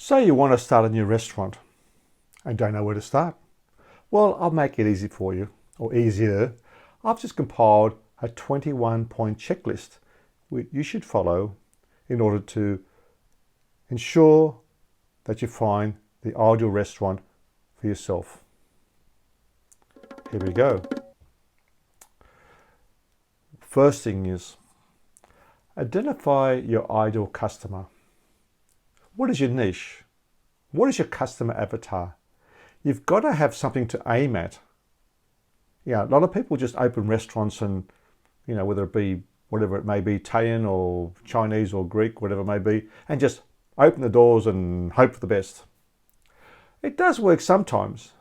Say you want to start a new restaurant and don't know where to start. Well, I'll make it easy for you, or easier. I've just compiled a 21-point checklist which you should follow in order to ensure that you find the ideal restaurant for yourself. Here we go. First thing is, identify your ideal customer. What is your niche? What is your customer avatar? You've got to have something to aim at. Yeah, a lot of people just open restaurants and, whether it be whatever it may be, Italian or Chinese or Greek, whatever it may be, and just open the doors and hope for the best. It does work sometimes,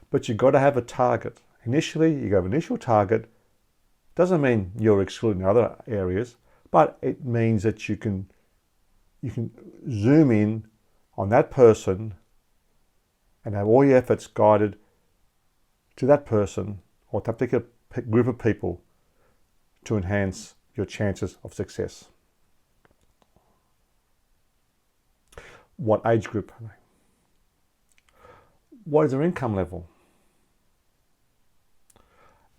but you've got to have a target. Initially, you have an initial target. Doesn't mean you're excluding other areas, but it means that you can zoom in on that person and have all your efforts guided to that person or that particular group of people to enhance your chances of success. What age group are they? What is their income level?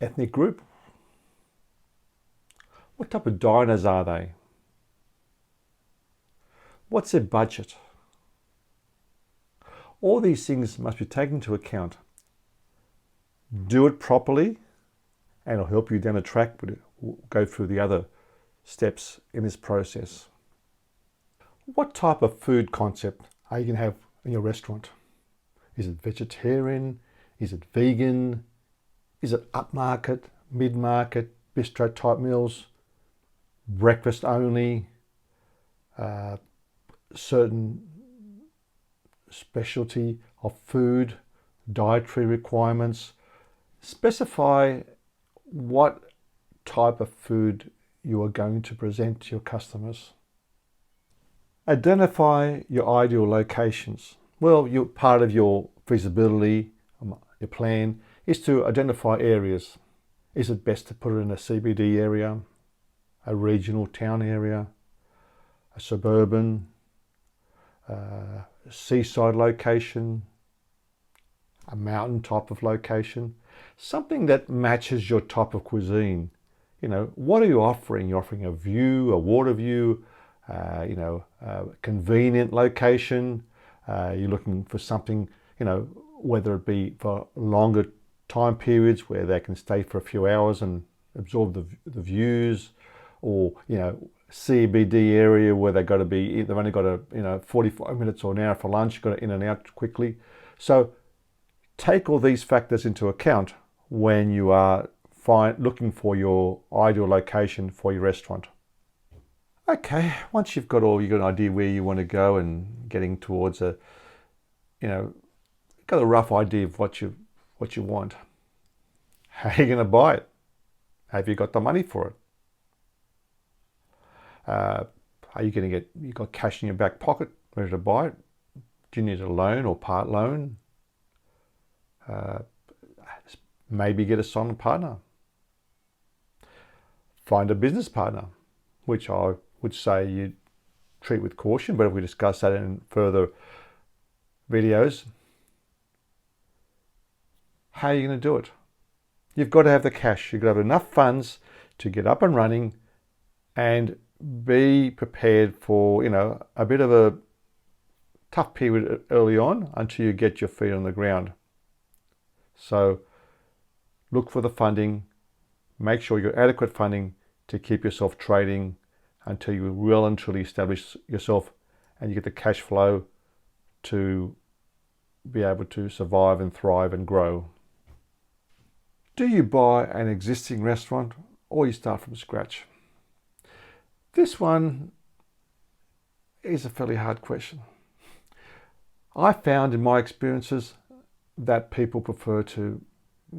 Ethnic group? What type of diners are they? What's their budget? All these things must be taken into account. Do it properly and it'll help you down the track, but we'll go through the other steps in this process. What type of food concept are you going to have in your restaurant? Is it vegetarian? Is it vegan? Is it upmarket, mid-market, bistro type meals? Breakfast only? Certain specialty of food, dietary requirements. Specify what type of food you are going to present to your customers. Identify your ideal locations. Well, part of your feasibility, your plan, is to identify areas. Is it best to put it in a CBD area, a regional town area, a suburban, seaside location, a mountain type of location, something that matches your type of cuisine. What are you offering? You're offering a view, a water view, a convenient location. You're looking for something, whether it be for longer time periods where they can stay for a few hours and absorb the views, or, CBD area where they've only got 45 minutes or an hour for lunch, got to in and out quickly. So take all these factors into account when you are looking for your ideal location for your restaurant. Okay, once you've got an idea where you want to go and getting towards got a rough idea of what you want. How are you going to buy it? Have you got the money for it? Are you going to you got cash in your back pocket ready to buy it? Do you need a loan or part loan? Maybe get a silent partner. Find a business partner, which I would say you treat with caution, but if we discuss that in further videos. How are you going to do it? You've got to have the cash. You've got to have enough funds to get up and running and be prepared for, a bit of a tough period early on until you get your feet on the ground. So look for the funding, make sure you've got adequate funding to keep yourself trading until you well and truly establish yourself and you get the cash flow to be able to survive and thrive and grow. Do you buy an existing restaurant or you start from scratch? This one is a fairly hard question. I found in my experiences that people prefer to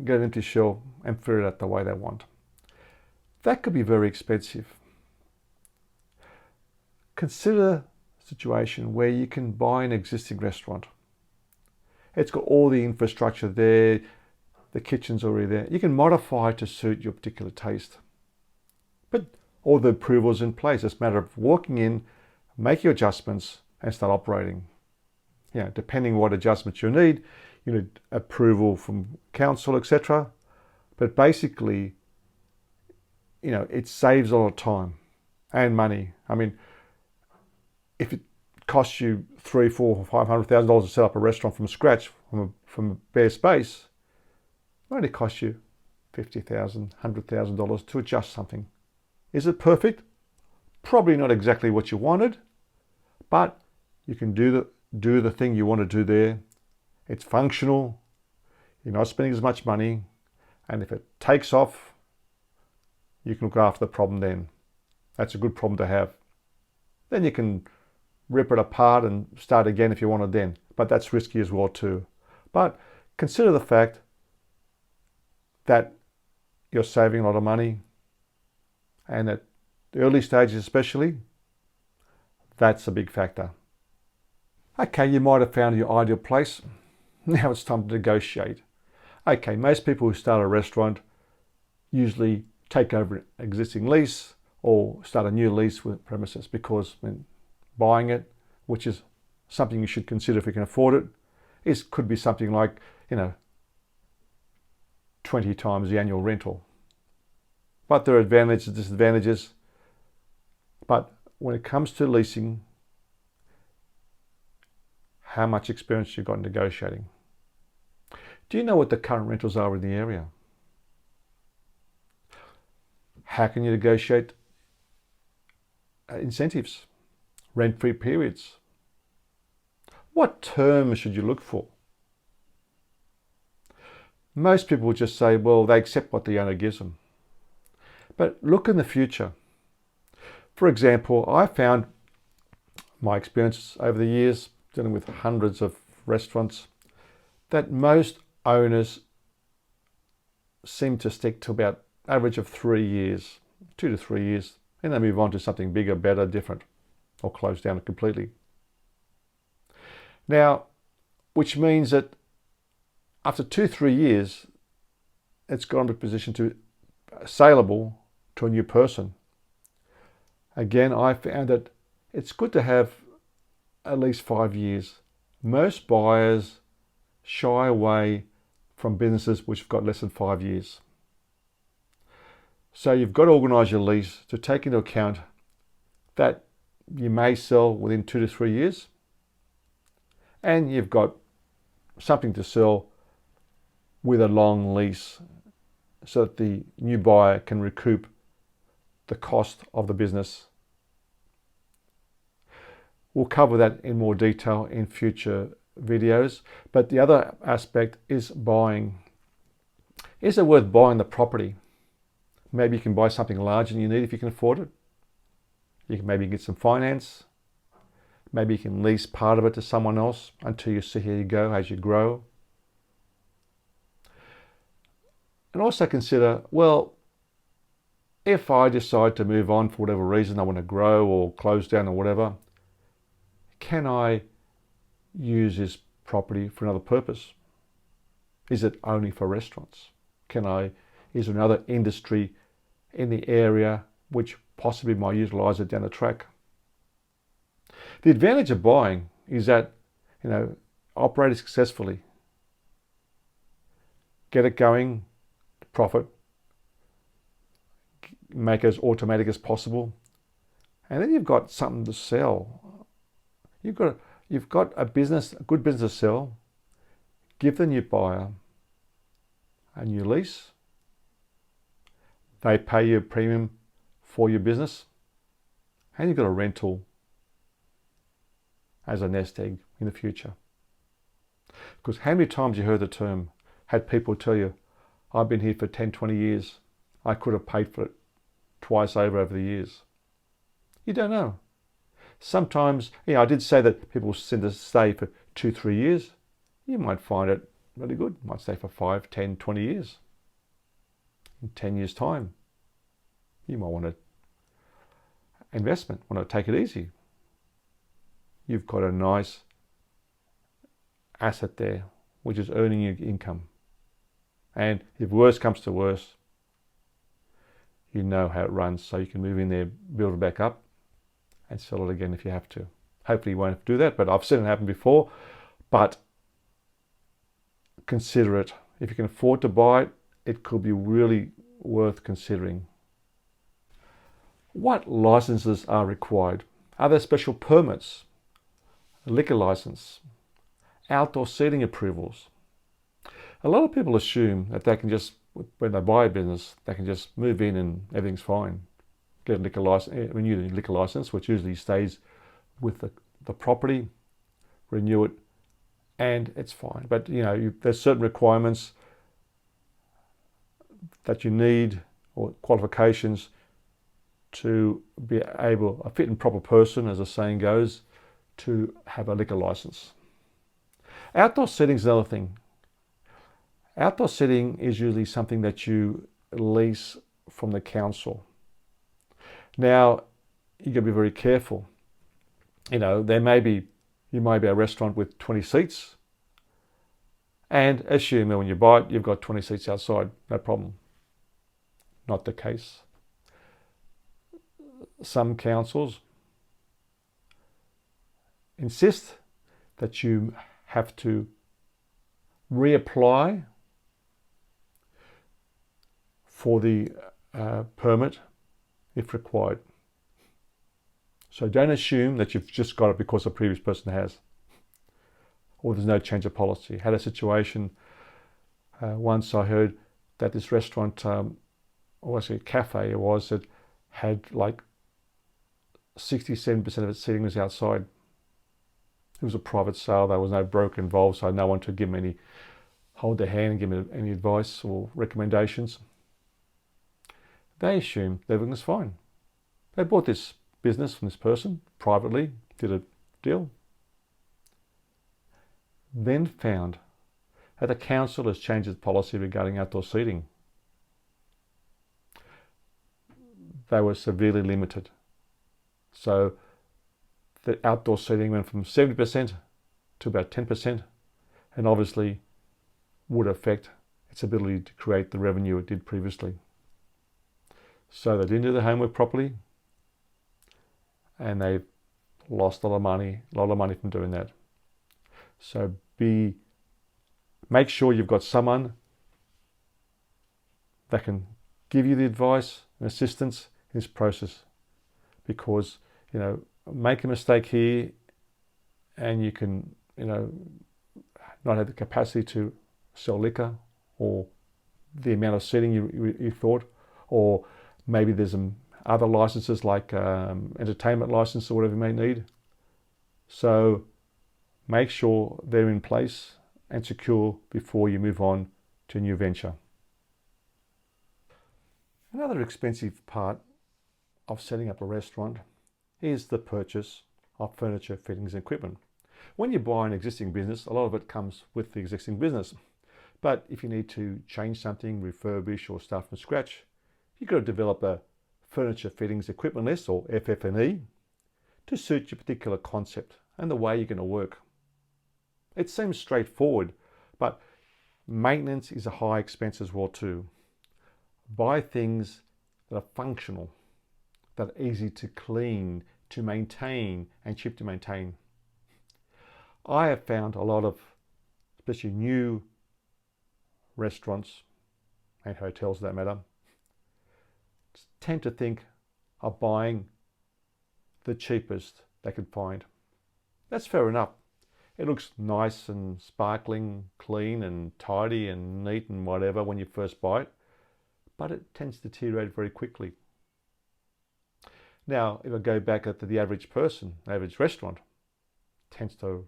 get an empty shell and fit it out the way they want. That could be very expensive. Consider a situation where you can buy an existing restaurant. It's got all the infrastructure there, the kitchen's already there. You can modify it to suit your particular taste. But all the approvals in place. It's a matter of walking in, make your adjustments and start operating. depending what adjustments you need approval from council, etc. But basically, it saves a lot of time and money. I mean, if it costs you $300,000, $400,000, $500,000 to set up a restaurant from scratch, from a bare space, it only costs you $50,000, $100,000 to adjust something. Is it perfect? Probably not exactly what you wanted, but you can do the thing you want to do there. It's functional. You're not spending as much money, and if it takes off, you can look after the problem then. That's a good problem to have. Then you can rip it apart and start again if you wanted then, but that's risky as well too. But consider the fact that you're saving a lot of money, and at the early stages especially, that's a big factor. Okay, you might have found your ideal place. Now it's time to negotiate. Okay, most people who start a restaurant usually take over an existing lease or start a new lease with premises, because buying it, which is something you should consider if you can afford it, could be something like 20 times the annual rental. But there are advantages and disadvantages. But when it comes to leasing, how much experience you've got in negotiating? Do you know what the current rentals are in the area? How can you negotiate incentives, rent-free periods? What terms should you look for? Most people will just say, well, they accept what the owner gives them. But look in the future. For example, I found my experience over the years dealing with hundreds of restaurants that most owners seem to stick to about average of 3 years, 2 to 3 years, and they move on to something bigger, better, different, or close down completely. Now, which means that after 2-3 years, it's gone to a position to saleable to a new person. Again, I found that it's good to have at least 5 years. Most buyers shy away from businesses which have got less than 5 years. So you've got to organise your lease to take into account that you may sell within 2 to 3 years, and you've got something to sell with a long lease so that the new buyer can recoup the cost of the business. We'll cover that in more detail in future videos. But the other aspect is buying. Is it worth buying the property? Maybe you can buy something larger than you need if you can afford it. You can maybe get some finance. Maybe you can lease part of it to someone else until you see how you go as you grow. And also consider, well, if I decide to move on for whatever reason, I want to grow or close down or whatever, can I use this property for another purpose? Is it only for restaurants? Is there another industry in the area which possibly might utilize it down the track? The advantage of buying is that, operate it successfully, get it going, profit, make it as automatic as possible, and then you've got something to sell. You've got a good business to sell. Give the new buyer a new lease. They pay you a premium for your business, and you've got a rental as a nest egg in the future. Because how many times you heard the term, had people tell you, I've been here for 10, 20 years. I could have paid for it twice over the years. You don't know. Sometimes, I did say that people tend to stay for 2-3 years. You might find it really good. You might stay for 5, 10, 20 years. In 10 years' time, you might want an investment, want to take it easy. You've got a nice asset there, which is earning you income. And if worse comes to worse, you know how it runs, so you can move in there, build it back up, and sell it again if you have to. Hopefully you won't have to do that, but I've seen it happen before. but consider it. If you can afford to buy it, it could be really worth considering. What licenses are required? Are there special permits, a liquor license, outdoor seating approvals? A lot of people assume that they can just, when they buy a business, they can just move in and everything's fine. Get a liquor license, renew the liquor license, which usually stays with the property, renew it, and it's fine. But there's certain requirements that you need, or qualifications, to be able, a fit and proper person, as the saying goes, to have a liquor license. Outdoor seating is another thing. Outdoor seating is usually something that you lease from the council. Now, you got to be very careful. You might be a restaurant with 20 seats, and assume that when you buy it, you've got 20 seats outside, no problem. Not the case. Some councils insist that you have to reapply for the permit if required. So don't assume that you've just got it because a previous person has, or there's no change of policy. I had a situation once. I heard that this restaurant, or actually a cafe it was, that had like 67% of its seating was outside. It was a private sale. There was no broker involved, so no one to give them hold their hand and give them any advice or recommendations. They assumed everything was fine. They bought this business from this person privately, did a deal, then found that the council has changed its policy regarding outdoor seating. They were severely limited. So the outdoor seating went from 70% to about 10%, and obviously would affect its ability to create the revenue it did previously. So they didn't do their homework properly, and they lost a lot of money from doing that. So make sure you've got someone that can give you the advice and assistance in this process, because make a mistake here and you can not have the capacity to sell liquor, or the amount of seating you thought, or maybe there's some other licenses like entertainment license or whatever you may need. So make sure they're in place and secure before you move on to a new venture. Another expensive part of setting up a restaurant is the purchase of furniture, fittings, and equipment. When you buy an existing business, a lot of it comes with the existing business. But if you need to change something, refurbish, or start from scratch, you've got to develop a furniture, fittings, equipment list, or FF&E, to suit your particular concept and the way you're going to work. It seems straightforward, but maintenance is a high expense as well too. Buy things that are functional, that are easy to clean, to maintain, and cheap to maintain. I have found a lot of, especially new restaurants and hotels for that matter, tend to think of buying the cheapest they can find. That's fair enough. It looks nice and sparkling, clean and tidy and neat and whatever when you first buy it, but it tends to deteriorate very quickly. Now, if I go back to the average person, average restaurant tends to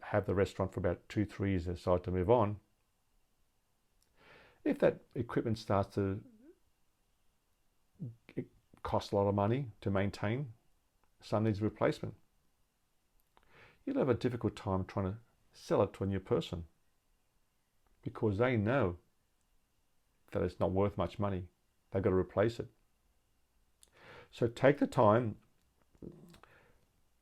have the restaurant for about 2-3 years, decide to move on. If that equipment starts to cost a lot of money to maintain, some needs replacement, you'll have a difficult time trying to sell it to a new person, because they know that it's not worth much money. They've got to replace it. So take the time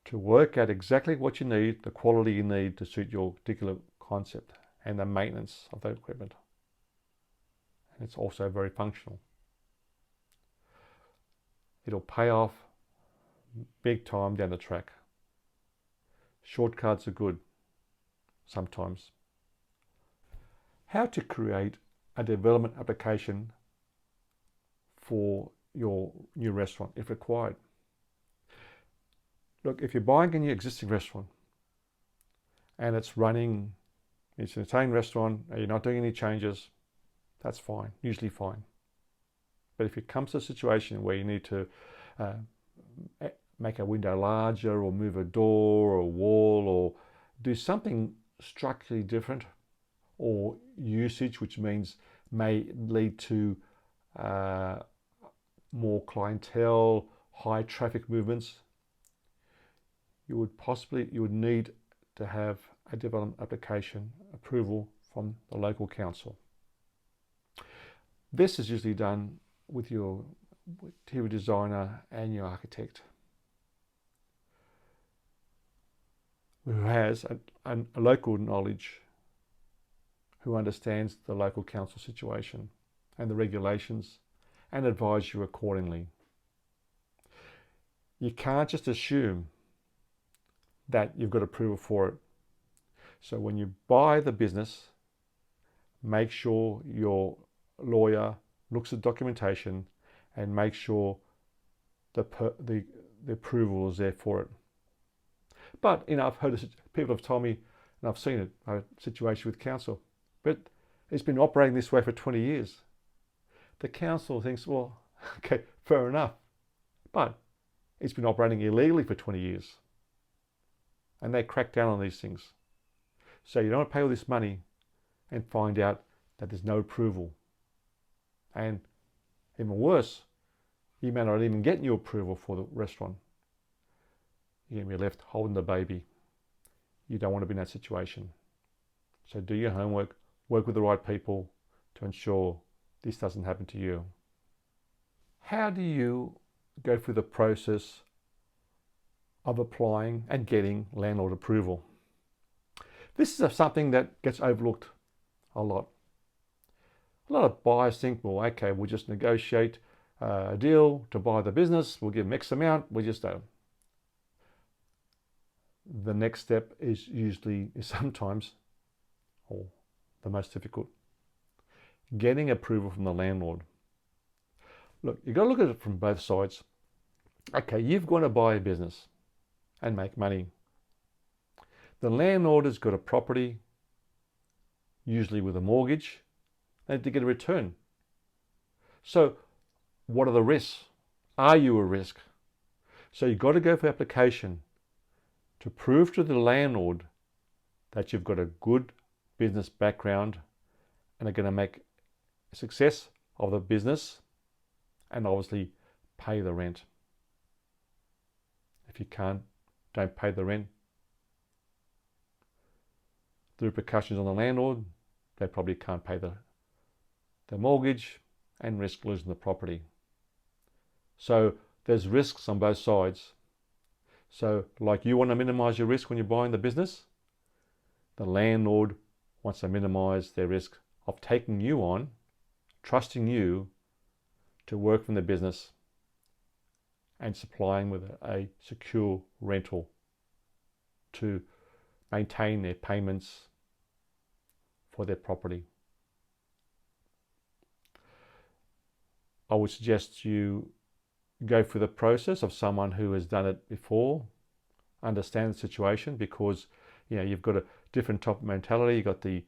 to work out exactly what you need, the quality you need to suit your particular concept, and the maintenance of that equipment. And it's also very functional. It'll pay off big time down the track. Shortcuts are good sometimes. How to create a development application for your new restaurant if required. Look, if you're buying a new existing restaurant and it's running, it's an Italian restaurant and you're not doing any changes, that's fine, usually fine. But if it comes to a situation where you need to make a window larger or move a door or a wall or do something structurally different, or usage, which means may lead to more clientele, high traffic movements, you would need to have a development application approval from the local council. This is usually done with your interior designer and your architect, who has a local knowledge, who understands the local council situation and the regulations and advise you accordingly. You can't just assume that you've got approval for it. So when you buy the business, make sure your lawyer looks at documentation and make sure the approval is there for it. But I've heard people have told me, and I've seen it, a situation with council, but it's been operating this way for 20 years. The council thinks, well, okay, fair enough, but it's been operating illegally for 20 years. And they crack down on these things. So you don't want to pay all this money and find out that there's no approval. And even worse, you may not even get new approval for the restaurant. You're going to be left holding the baby. You don't want to be in that situation. So do your homework, work with the right people to ensure this doesn't happen to you. How do you go through the process of applying and getting landlord approval? This is something that gets overlooked a lot. A lot of buyers think, well, okay, we'll just negotiate a deal to buy the business, we'll give them X amount, we just don't. The next step is sometimes, or the most difficult, getting approval from the landlord. Look, you've got to look at it from both sides. Okay, you've got to buy a business and make money. The landlord has got a property, usually with a mortgage, they need to get a return. So what are the risks? Are you a risk? So you've got to go for application to prove to the landlord that you've got a good business background and are going to make a success of the business and obviously pay the rent. If you don't pay the rent, the repercussions on the landlord, they probably can't pay the mortgage and risk losing the property. So there's risks on both sides. So like you want to minimize your risk when you're buying the business, the landlord wants to minimize their risk of taking you on, trusting you to work from the business and supplying with a secure rental to maintain their payments for their property. I would suggest you go through the process of someone who has done it before, understand the situation, because you've got a different type of mentality. You've got the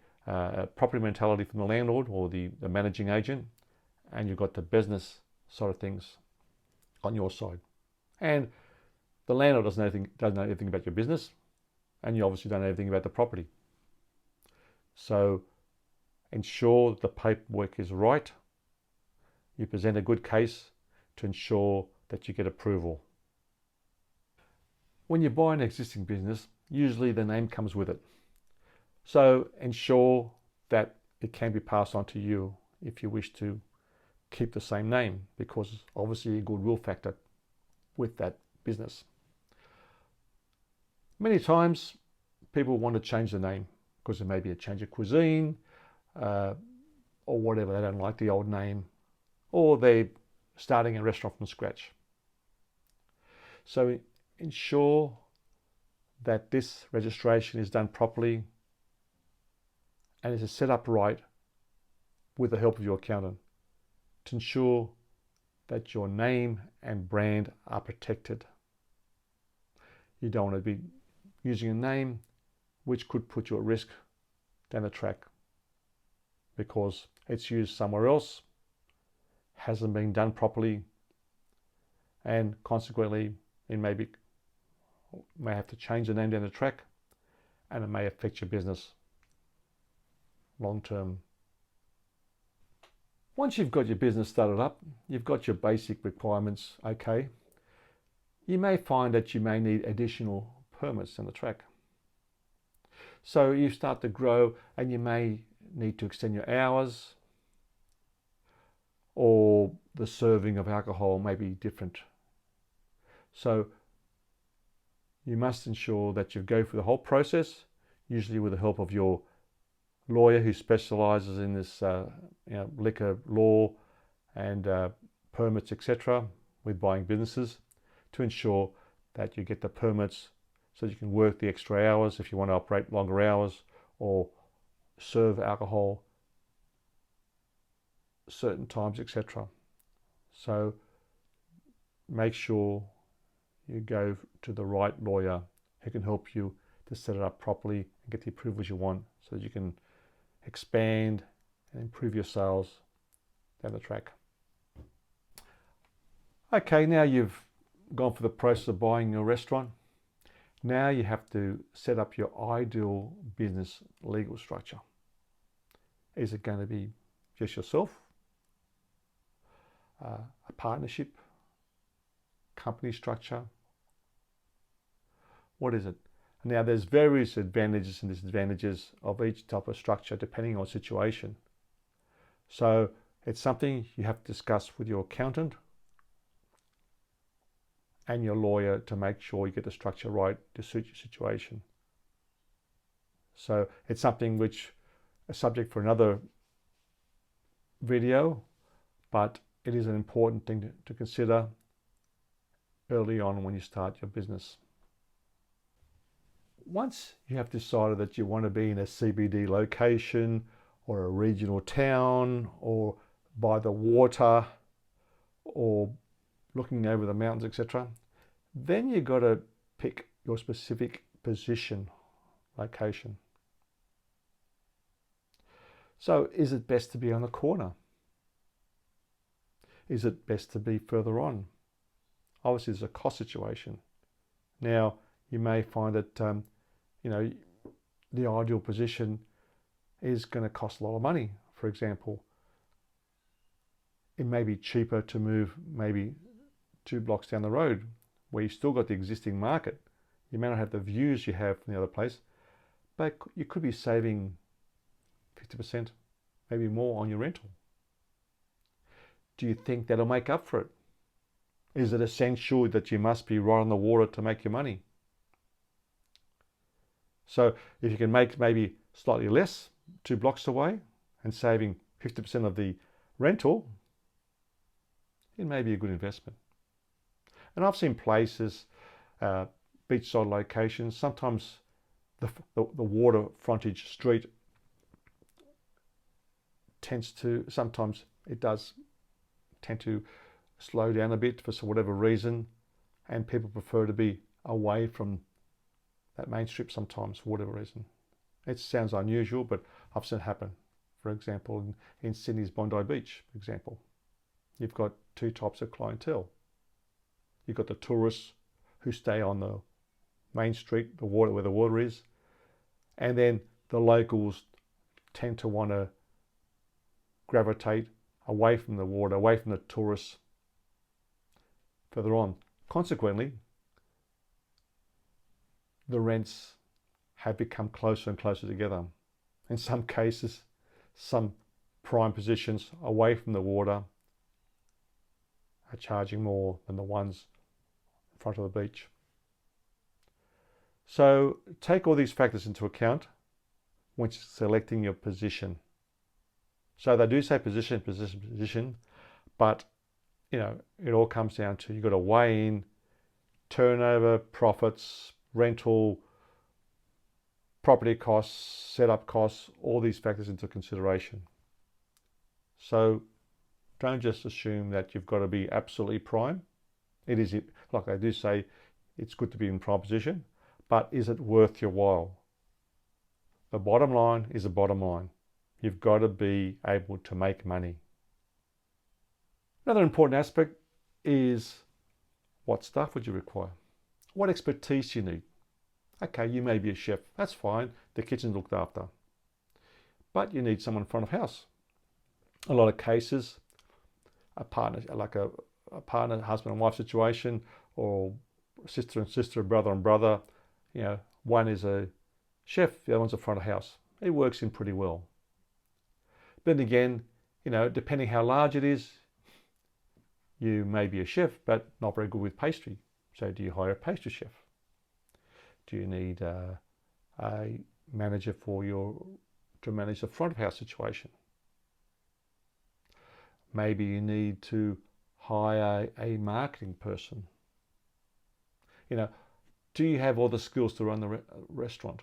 property mentality from the landlord or the managing agent, and you've got the business side of things on your side. And the landlord doesn't know anything about your business, and you obviously don't know anything about the property. So ensure that the paperwork is right. You present a good case to ensure that you get approval. When you buy an existing business, usually the name comes with it. So ensure that it can be passed on to you if you wish to keep the same name, because obviously a goodwill factor with that business. Many times people want to change the name because there may be a change of cuisine or whatever. They don't like the old name, or they're starting a restaurant from scratch. So ensure that this registration is done properly and is set up right with the help of your accountant to ensure that your name and brand are protected. You don't want to be using a name which could put you at risk down the track because it's used somewhere else, hasn't been done properly, and consequently it may have to change the name down the track, and it may affect your business long term. Once you've got your business started up, you've got your basic requirements okay, you may find that you may need additional permits down the track. So you start to grow and you may need to extend your hours, or the serving of alcohol may be different. So you must ensure that you go through the whole process, usually with the help of your lawyer who specialises in this liquor law and permits, etc., with buying businesses, to ensure that you get the permits so you can work the extra hours if you want to operate longer hours or serve alcohol certain times, etc. So make sure you go to the right lawyer who can help you to set it up properly and get the approvals you want so that you can expand and improve your sales down the track. Okay, now you've gone through the process of buying your restaurant. Now you have to set up your ideal business legal structure. Is it going to be just yourself, a partnership, company structure? What is it? Now there's various advantages and disadvantages of each type of structure depending on situation. So it's something you have to discuss with your accountant and your lawyer to make sure you get the structure right to suit your situation. So it's something which a subject for another video, but it is an important thing to consider early on when you start your business. Once you have decided that you want to be in a CBD location or a regional town or by the water or looking over the mountains, etc., then you've got to pick your specific position, location. So is it best to be on the corner? Is it best to be further on? Obviously, there's a cost situation. Now, you may find that the ideal position is going to cost a lot of money. For example, it may be cheaper to move maybe 2 blocks down the road where you've still got the existing market. You may not have the views you have from the other place, but you could be saving 50%, maybe more on your rental. Do you think that'll make up for it? Is it essential that you must be right on the water to make your money? So if you can make maybe slightly less 2 blocks away and saving 50% of the rental, it may be a good investment. And I've seen places, beachside locations, sometimes the water frontage street sometimes it does tend to slow down a bit for whatever reason, and people prefer to be away from that main strip sometimes for whatever reason. It sounds unusual, but I've seen it happen. For example, in Sydney's Bondi Beach, for example, you've got 2 types of clientele. You've got the tourists who stay on the main street, the water where the water is, and then the locals tend to want to gravitate away from the water, away from the tourists, further on. Consequently, the rents have become closer and closer together. In some cases, some prime positions away from the water are charging more than the ones in front of the beach. So take all these factors into account when selecting your position. So they do say position, but it all comes down to you've got to weigh in turnover, profits, rental, property costs, setup costs, all these factors into consideration. So don't just assume that you've got to be absolutely prime. It is, like I do say, it's good to be in prime position, but is it worth your while? The bottom line is the bottom line. You've got to be able to make money. Another important aspect is what staff would you require? What expertise do you need? Okay, you may be a chef. That's fine. The kitchen's looked after. But you need someone in front of house. A lot of cases, a partner, like a partner, husband and wife situation, or sister and sister, brother and brother. One is a chef, the other one's a front of house. It works in pretty well. But then again, depending how large it is, you may be a chef, but not very good with pastry. So do you hire a pastry chef? Do you need a manager to manage the front of house situation? Maybe you need to hire a marketing person. Do you have all the skills to run the restaurant?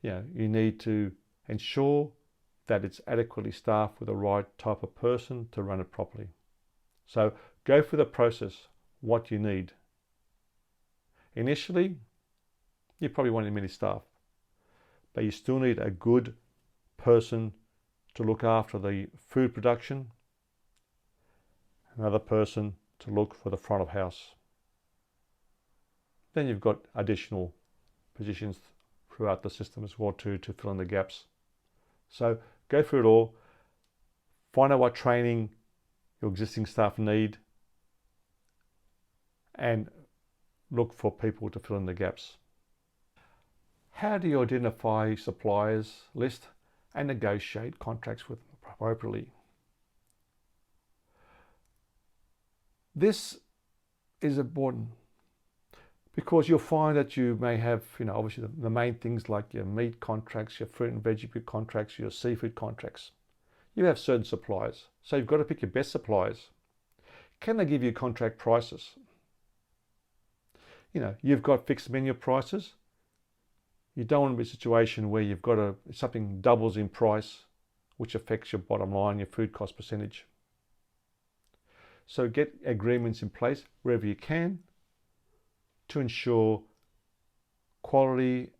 You need to ensure that it's adequately staffed with the right type of person to run it properly. So go through the process, what you need. Initially, you probably won't need many staff, but you still need a good person to look after the food production, another person to look for the front of house. Then you've got additional positions throughout the system as well to fill in the gaps. So go through it all, find out what training your existing staff need, and look for people to fill in the gaps. How do you identify suppliers list and negotiate contracts with them appropriately? This is important because you'll find that you may have, obviously the main things like your meat contracts, your fruit and vegetable contracts, your seafood contracts. You have certain suppliers, so you've got to pick your best suppliers. Can they give you contract prices? You've got fixed menu prices. You don't want to be in a situation where you've got something doubles in price, which affects your bottom line, your food cost percentage. So get agreements in place wherever you can to ensure quality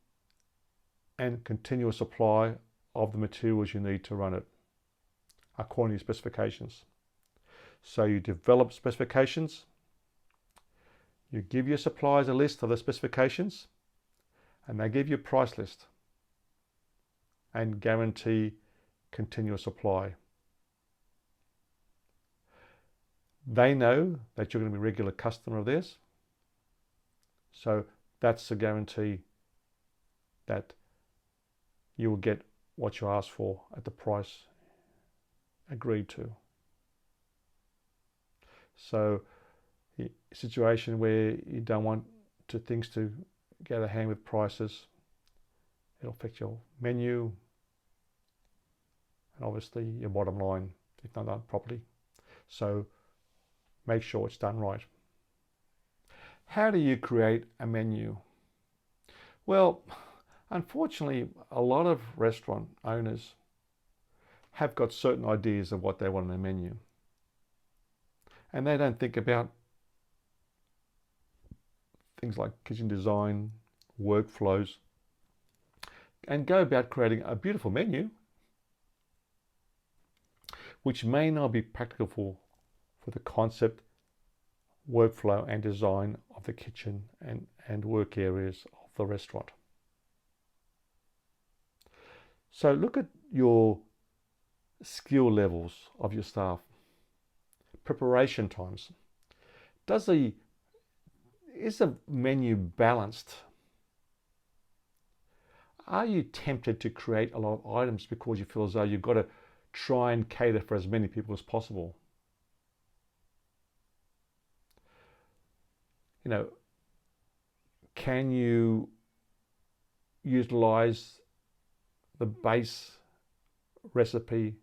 and continuous supply of the materials you need to run it according to your specifications. So you develop specifications, you give your suppliers a list of the specifications, and they give you a price list and guarantee continuous supply. They know that you're going to be a regular customer of theirs, so that's a guarantee that you will get what you ask for at the price agreed to. So a situation where you don't want things to get out of hand with prices, it'll affect your menu and obviously your bottom line if not done properly. So make sure it's done right. How do you create a menu? Well, unfortunately, a lot of restaurant owners have got certain ideas of what they want in a menu. And they don't think about things like kitchen design, workflows, and go about creating a beautiful menu, which may not be practical for the concept, workflow and design of the kitchen and work areas of the restaurant. So look at your skill levels of your staff, preparation times. Is the menu balanced? Are you tempted to create a lot of items because you feel as though you've got to try and cater for as many people as possible? Can you utilize the base recipe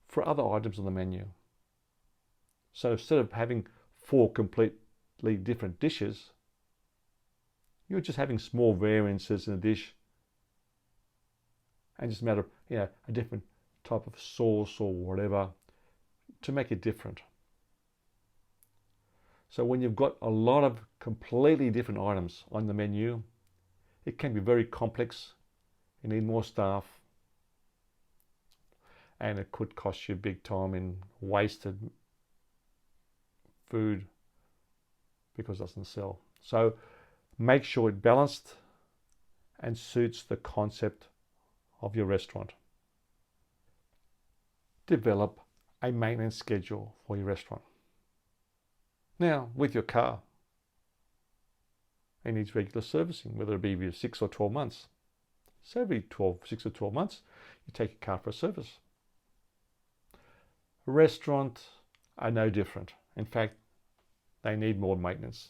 for other items on the menu? So instead of having 4 completely different dishes, You're just having small variances in a dish, and just a matter of, a different type of sauce or whatever to make it different. So when you've got a lot of completely different items on the menu, it can be very complex. You need more staff, and it could cost you big time in wasted food because it doesn't sell. So make sure it's balanced and suits the concept of your restaurant. Develop a maintenance schedule for your restaurant. Now, with your car, it needs regular servicing, whether it be every 6 or 12 months. So every 6 or 12 months, you take your car for a service. Restaurants are no different. In fact, they need more maintenance.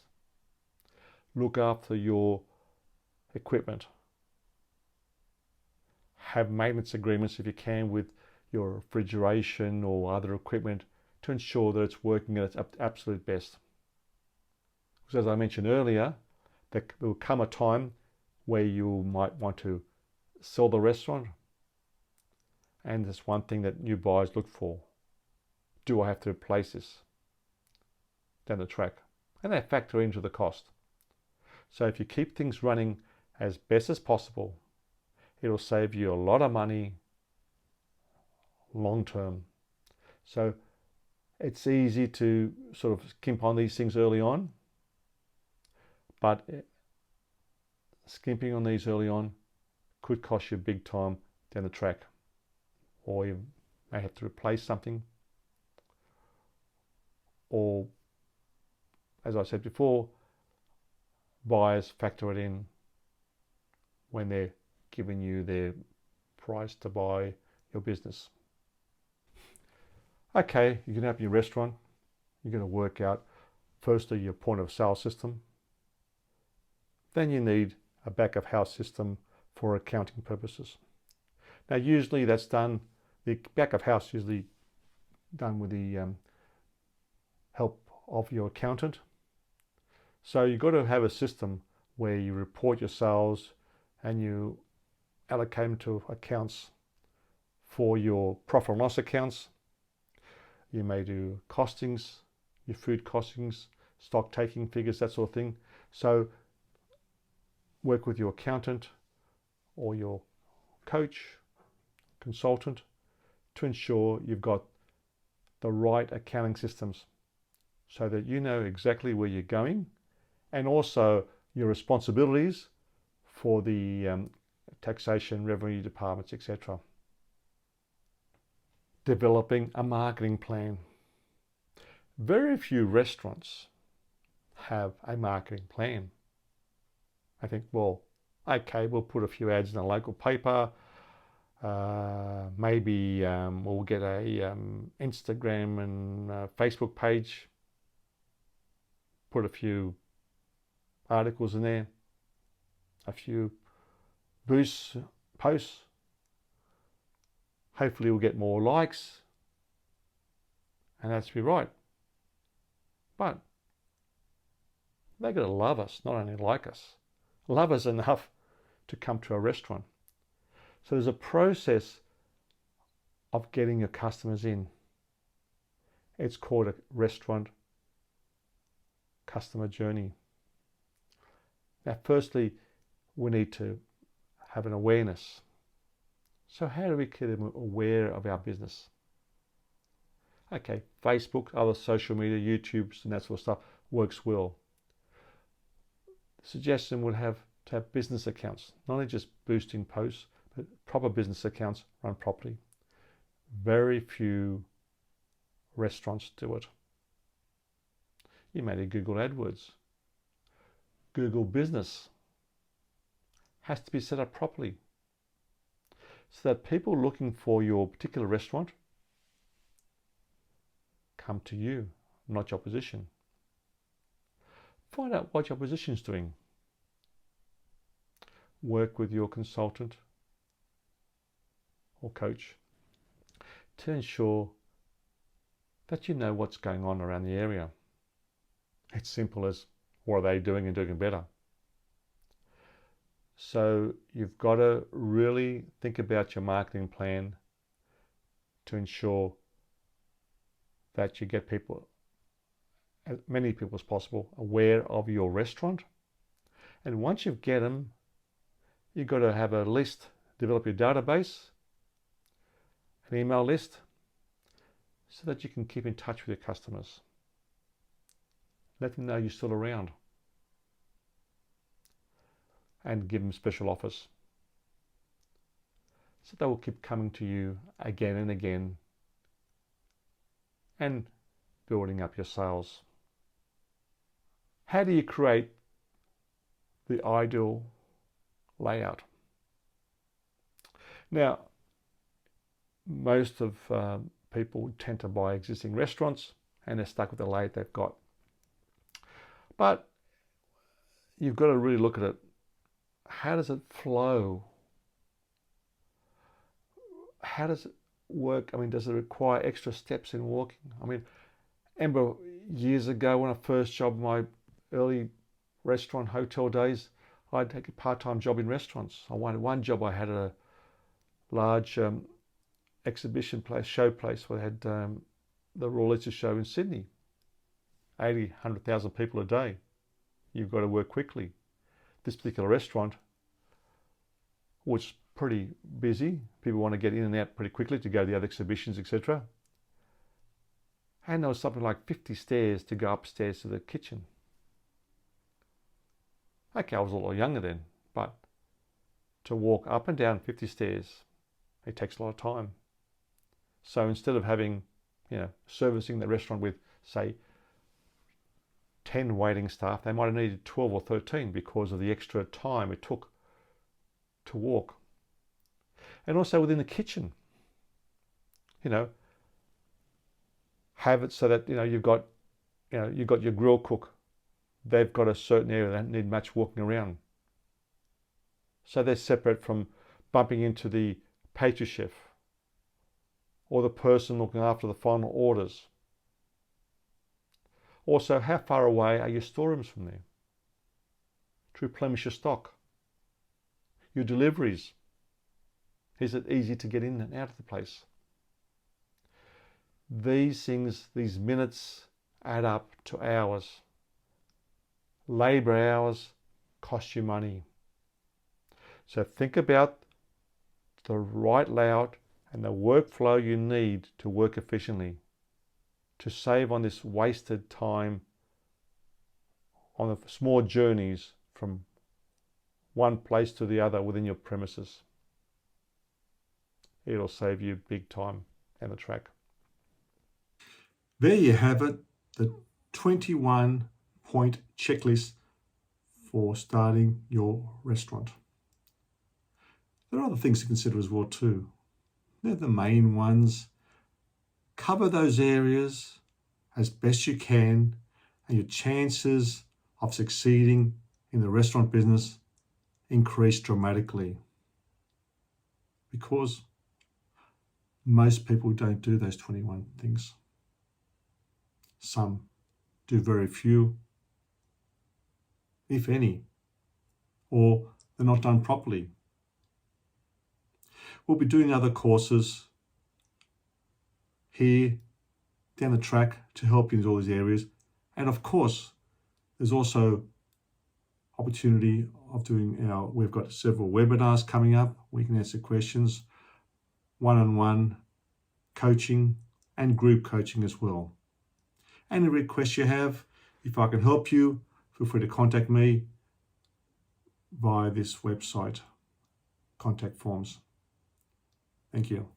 Look after your equipment. Have maintenance agreements if you can with your refrigeration or other equipment to ensure that it's working at its absolute best. Because as I mentioned earlier, there will come a time where you might want to sell the restaurant, and there's one thing that new buyers look for. Do I have to replace this down the track? And they factor into the cost. So if you keep things running as best as possible, it'll save you a lot of money long term. So it's easy to sort of skimp on these things early on, but skimping on these early on could cost you big time down the track, or you may have to replace something, or as I said before, buyers factor it in when they're giving you their price to buy your business. Okay, you can open your restaurant. You're going to work out firstly your point of sale system. Then you need a back of house system for accounting purposes. Now usually that's done, the back of house usually done with the help of your accountant. So you've got to have a system where you report your sales and you allocate them to accounts for your profit and loss accounts. You may do costings, your food costings, stock taking figures, that sort of thing. So work with your accountant or your coach, consultant, to ensure you've got the right accounting systems so that you know exactly where you're going, and also your responsibilities for the taxation, revenue departments, etc. Developing a marketing plan. Very few restaurants have a marketing plan. I think, well, okay, we'll put a few ads in a local paper. Maybe we'll get a Instagram and Facebook page. Put a few articles in there, a few boost posts. Hopefully we'll get more likes, and that's be right. But they've got to love us, not only like us. Love us enough to come to a restaurant. So there's a process of getting your customers in. It's called a restaurant customer journey. Now, firstly, we need to have an awareness. So how do we get them aware of our business? Okay, Facebook, other social media, YouTube, and that sort of stuff works well. The suggestion would have to have business accounts, not only just boosting posts, but proper business accounts run properly. Very few restaurants do it. You may do Google AdWords. Google Business has to be set up properly so that people looking for your particular restaurant come to you, not your opposition. Find out what your opposition is doing. Work with your consultant or coach to ensure that you know what's going on around the area. It's simple as, what are they doing and doing it better? So you've got to really think about your marketing plan to ensure that you get people, as many people as possible, aware of your restaurant. And once you get them, you've got to have a list, develop your database, an email list, so that you can keep in touch with your customers. Let them know you're still around. And give them special offers. So they will keep coming to you again and again and building up your sales. How do you create the ideal layout? Now, most of people tend to buy existing restaurants and they're stuck with the layout they've got. But you've got to really look at it. How does it flow? How does it work? I mean, does it require extra steps in walking? I mean, I remember years ago when I first jobbed my early restaurant hotel days, I'd take a part-time job in restaurants. I wanted one job I had at a large exhibition place, show place, where they had the Royal Easter Show in Sydney. 80, 100,000 people a day. You've got to work quickly. This particular restaurant was pretty busy. People want to get in and out pretty quickly to go to the other exhibitions, etc. And there was something like 50 stairs to go upstairs to the kitchen. Okay, I was a lot younger then, but to walk up and down 50 stairs, it takes a lot of time. So instead of having, servicing the restaurant with, say, 10 waiting staff, they might have needed 12 or 13 because of the extra time it took to walk. And also within the kitchen, have it so that you've got your grill cook. They've got a certain area they don't need much walking around. So they're separate from bumping into the pastry chef or the person looking after the final orders. Also, how far away are your storerooms from there to replenish your stock? Your deliveries. Is it easy to get in and out of the place? These things, these minutes add up to hours. Labour hours cost you money. So think about the right layout and the workflow you need to work efficiently, to save on this wasted time on the small journeys from one place to the other within your premises. It'll save you big time and the track. There you have it, the 21-point checklist for starting your restaurant. There are other things to consider as well too. They're the main ones. Cover those areas as best you can, and your chances of succeeding in the restaurant business increase dramatically, because most people don't do those 21 things. Some do very few, if any, or they're not done properly. We'll be doing other courses here down the track to help you in all these areas. And of course, there's also opportunity of we've got several webinars coming up. We can answer questions, one-on-one coaching and group coaching as well. Any requests you have, if I can help you, feel free to contact me via this website, contact forms. Thank you.